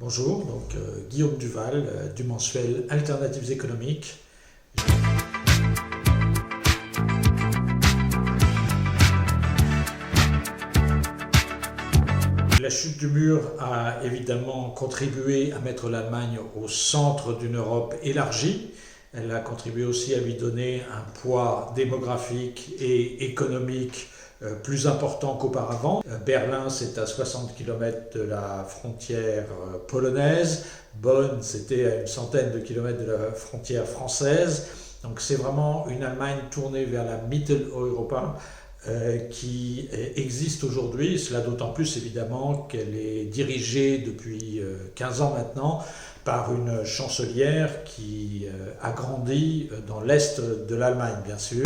Bonjour, Guillaume Duval du mensuel Alternatives économiques. La chute du mur a évidemment contribué à mettre l'Allemagne au centre d'une Europe élargie. Elle a contribué aussi à lui donner un poids démographique et économique plus important qu'auparavant. Berlin, c'est à 60 km de la frontière polonaise. Bonn, c'était à une centaine de kilomètres de la frontière française. Donc c'est vraiment une Allemagne tournée vers la Mitteleuropa qui existe aujourd'hui. Cela d'autant plus évidemment qu'elle est dirigée depuis 15 ans maintenant par une chancelière qui a grandi dans l'est de l'Allemagne, bien sûr.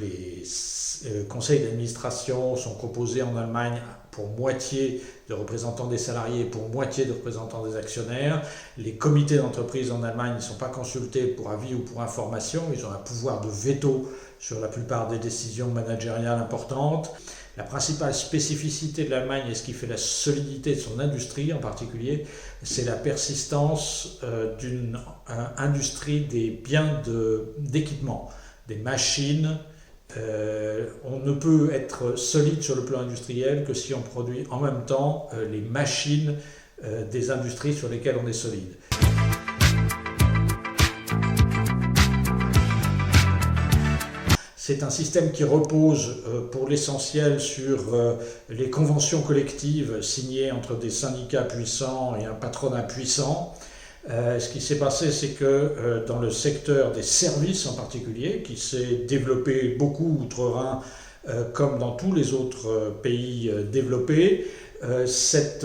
Les conseils d'administration sont composés en Allemagne pour moitié de représentants des salariés et pour moitié de représentants des actionnaires. Les comités d'entreprise en Allemagne ne sont pas consultés pour avis ou pour information. Ils ont un pouvoir de veto sur la plupart des décisions managériales importantes. La principale spécificité de l'Allemagne et ce qui fait la solidité de son industrie en particulier, c'est la persistance d'une industrie des biens d'équipement, des machines. On ne peut être solide sur le plan industriel que si on produit en même temps les machines des industries sur lesquelles on est solide. C'est un système qui repose pour l'essentiel sur les conventions collectives signées entre des syndicats puissants et un patronat puissant. Ce qui s'est passé, c'est que dans le secteur des services en particulier, qui s'est développé beaucoup outre-Rhin, comme dans tous les autres pays développés, cette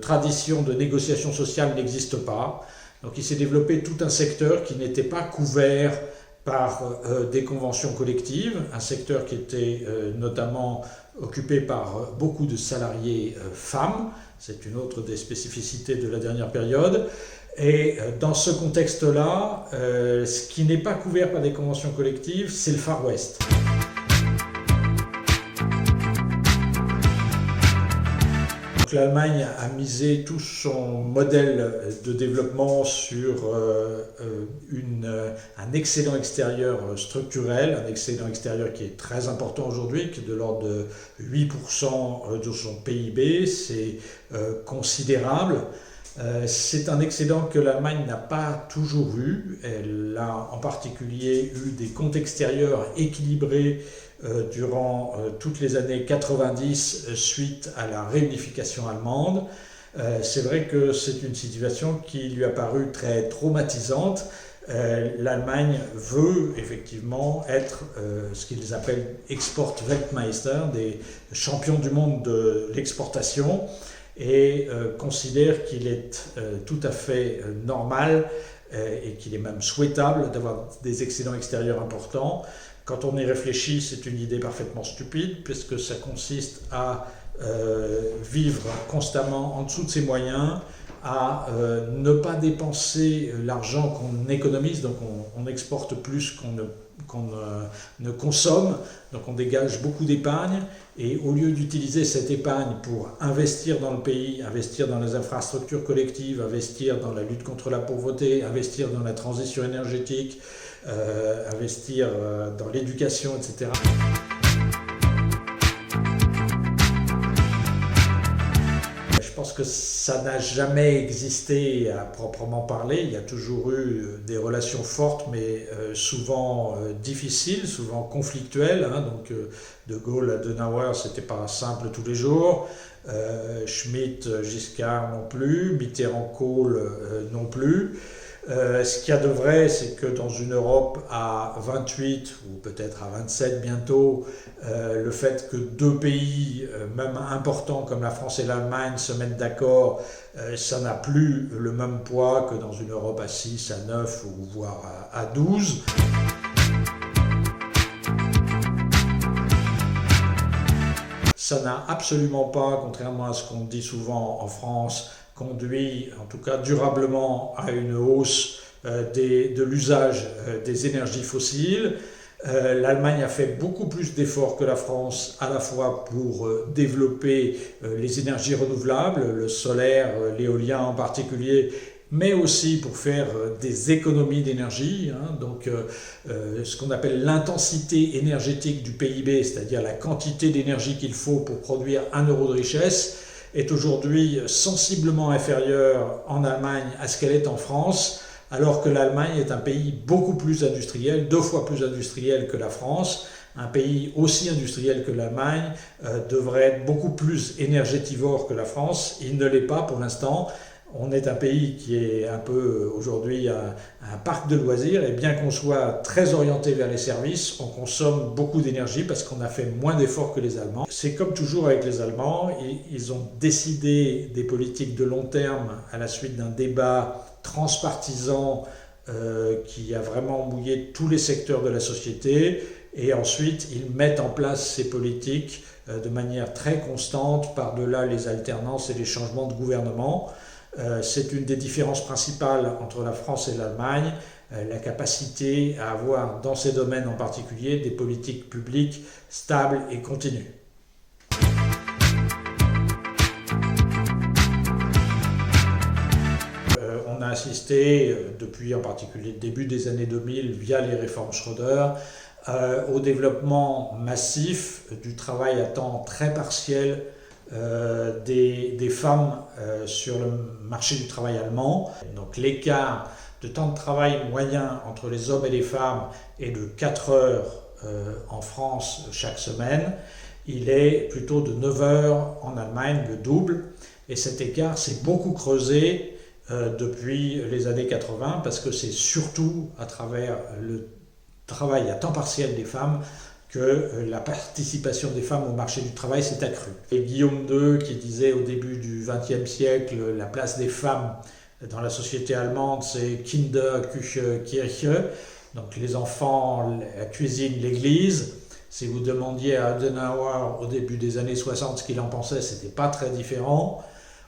tradition de négociation sociale n'existe pas. Donc il s'est développé tout un secteur qui n'était pas couvert par des conventions collectives, un secteur qui était notamment occupé par beaucoup de salariés femmes. C'est une autre des spécificités de la dernière période. Et dans ce contexte-là, ce qui n'est pas couvert par des conventions collectives, c'est le Far West. Donc l'Allemagne a misé tout son modèle de développement sur un excédent extérieur structurel, un excédent extérieur qui est très important aujourd'hui, qui est de l'ordre de 8% de son PIB, c'est considérable. C'est un excédent que l'Allemagne n'a pas toujours eu. Elle a en particulier eu des comptes extérieurs équilibrés durant toutes les années 90 suite à la réunification allemande. C'est vrai que c'est une situation qui lui a paru très traumatisante. L'Allemagne veut effectivement être ce qu'ils appellent Export-Weltmeister, des champions du monde de l'exportation, et considère qu'il est tout à fait normal et qu'il est même souhaitable d'avoir des excédents extérieurs importants. Quand on y réfléchit, c'est une idée parfaitement stupide, puisque ça consiste à vivre constamment en dessous de ses moyens, à ne pas dépenser l'argent qu'on économise, donc on exporte plus qu'on ne consomme, donc on dégage beaucoup d'épargne, et au lieu d'utiliser cette épargne pour investir dans le pays, investir dans les infrastructures collectives, investir dans la lutte contre la pauvreté, investir dans la transition énergétique, investir dans l'éducation, etc. Je pense que ça n'a jamais existé à proprement parler. Il y a toujours eu des relations fortes, mais souvent difficiles, souvent conflictuelles. Donc De Gaulle à Adenauer, c'était pas simple tous les jours. Schmitt, Giscard non plus. Mitterrand-Kohl non plus. Ce qu'il y a de vrai, c'est que dans une Europe à 28 ou peut-être à 27 bientôt, le fait que deux pays, même importants comme la France et l'Allemagne, se mettent d'accord, ça n'a plus le même poids que dans une Europe à 6, à 9 ou voire à 12. Ça n'a absolument pas, contrairement à ce qu'on dit souvent en France, conduit en tout cas durablement à une hausse de l'usage des énergies fossiles. L'Allemagne a fait beaucoup plus d'efforts que la France, à la fois pour développer les énergies renouvelables, le solaire, l'éolien en particulier, mais aussi pour faire des économies d'énergie, hein, donc ce qu'on appelle l'intensité énergétique du PIB, c'est-à-dire la quantité d'énergie qu'il faut pour produire 1 euro de richesse, est aujourd'hui sensiblement inférieure en Allemagne à ce qu'elle est en France, alors que l'Allemagne est un pays beaucoup plus industriel, 2 fois plus industriel que la France. Un pays aussi industriel que l'Allemagne devrait être beaucoup plus énergétivore que la France. Il ne l'est pas pour l'instant. On est un pays qui est un peu aujourd'hui un parc de loisirs, et bien qu'on soit très orienté vers les services, on consomme beaucoup d'énergie parce qu'on a fait moins d'efforts que les Allemands. C'est comme toujours avec les Allemands, ils ont décidé des politiques de long terme à la suite d'un débat transpartisan qui a vraiment mouillé tous les secteurs de la société, et ensuite ils mettent en place ces politiques de manière très constante par-delà les alternances et les changements de gouvernement. C'est une des différences principales entre la France et l'Allemagne, la capacité à avoir dans ces domaines en particulier des politiques publiques stables et continues. On a assisté depuis en particulier le début des années 2000 via les réformes Schröder au développement massif du travail à temps très partiel des femmes sur le marché du travail allemand. Donc l'écart de temps de travail moyen entre les hommes et les femmes est de 4 heures en France chaque semaine. Il est plutôt de 9 heures en Allemagne, le double. Et cet écart s'est beaucoup creusé depuis les années 80 parce que c'est surtout à travers le travail à temps partiel des femmes que la participation des femmes au marché du travail s'est accrue. Et Guillaume II, qui disait au début du XXe siècle, la place des femmes dans la société allemande, c'est Kinder, Küche, Kirche, donc les enfants, la cuisine, l'église. Si vous demandiez à Adenauer au début des années 60 ce qu'il en pensait, c'était pas très différent.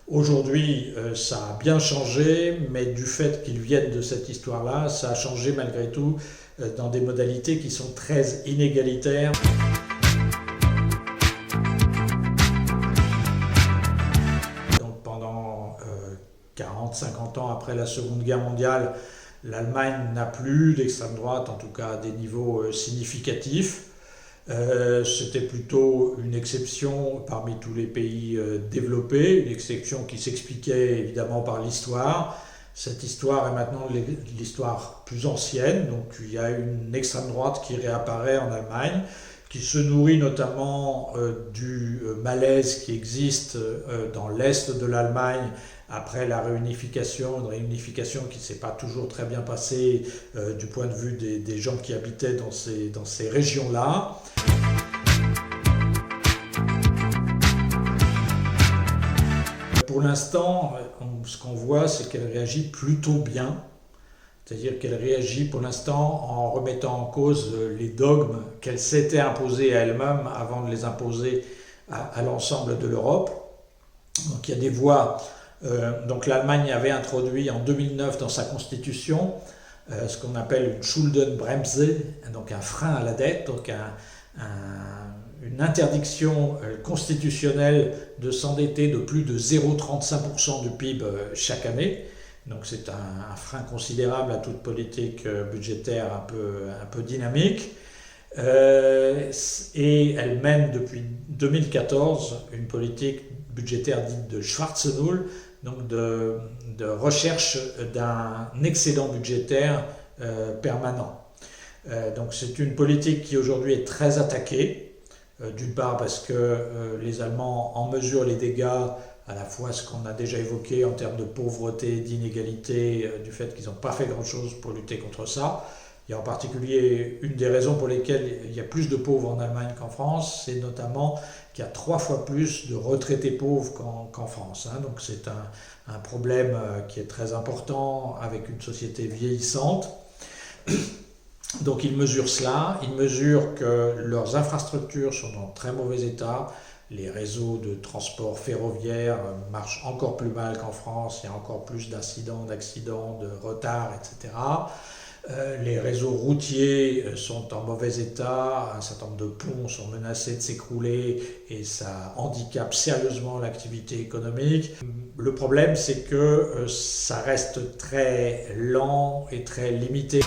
Aujourd'hui, ça a bien changé, mais du fait qu'ils viennent de cette histoire-là, ça a changé malgré tout dans des modalités qui sont très inégalitaires. Donc pendant 40-50 ans après la Seconde Guerre mondiale, l'Allemagne n'a plus d'extrême droite, en tout cas à des niveaux significatifs. C'était plutôt une exception parmi tous les pays développés, une exception qui s'expliquait évidemment par l'histoire. Cette histoire est maintenant l'histoire plus ancienne, donc il y a une extrême droite qui réapparaît en Allemagne, qui se nourrit notamment du malaise qui existe dans l'est de l'Allemagne après la réunification, une réunification qui ne s'est pas toujours très bien passée du point de vue des gens qui habitaient dans ces régions-là. Pour l'instant, ce qu'on voit, c'est qu'elle réagit plutôt bien, c'est-à-dire qu'elle réagit pour l'instant en remettant en cause les dogmes qu'elle s'était imposés à elle-même avant de les imposer à l'ensemble de l'Europe. Donc il y a des voies. Donc l'Allemagne avait introduit en 2009 dans sa constitution ce qu'on appelle une Schuldenbremse, donc un frein à la dette, donc une interdiction constitutionnelle de s'endetter de plus de 0,35% du PIB chaque année. Donc c'est un frein considérable à toute politique budgétaire un peu dynamique. Et elle mène depuis 2014 une politique budgétaire dite de Schwarze Null, donc de recherche d'un excédent budgétaire permanent. Donc c'est une politique qui aujourd'hui est très attaquée. D'une part parce que les Allemands en mesurent les dégâts, à la fois ce qu'on a déjà évoqué en termes de pauvreté, d'inégalité, du fait qu'ils n'ont pas fait grand-chose pour lutter contre ça. Il y a en particulier une des raisons pour lesquelles il y a plus de pauvres en Allemagne qu'en France, c'est notamment qu'il y a 3 fois plus de retraités pauvres qu'en France. Donc c'est un problème qui est très important avec une société vieillissante. Donc ils mesurent cela, ils mesurent que leurs infrastructures sont dans très mauvais état, les réseaux de transport ferroviaire marchent encore plus mal qu'en France, il y a encore plus d'accidents, de retards, etc. Les réseaux routiers sont en mauvais état, un certain nombre de ponts sont menacés de s'écrouler et ça handicape sérieusement l'activité économique. Le problème, c'est que ça reste très lent et très limité.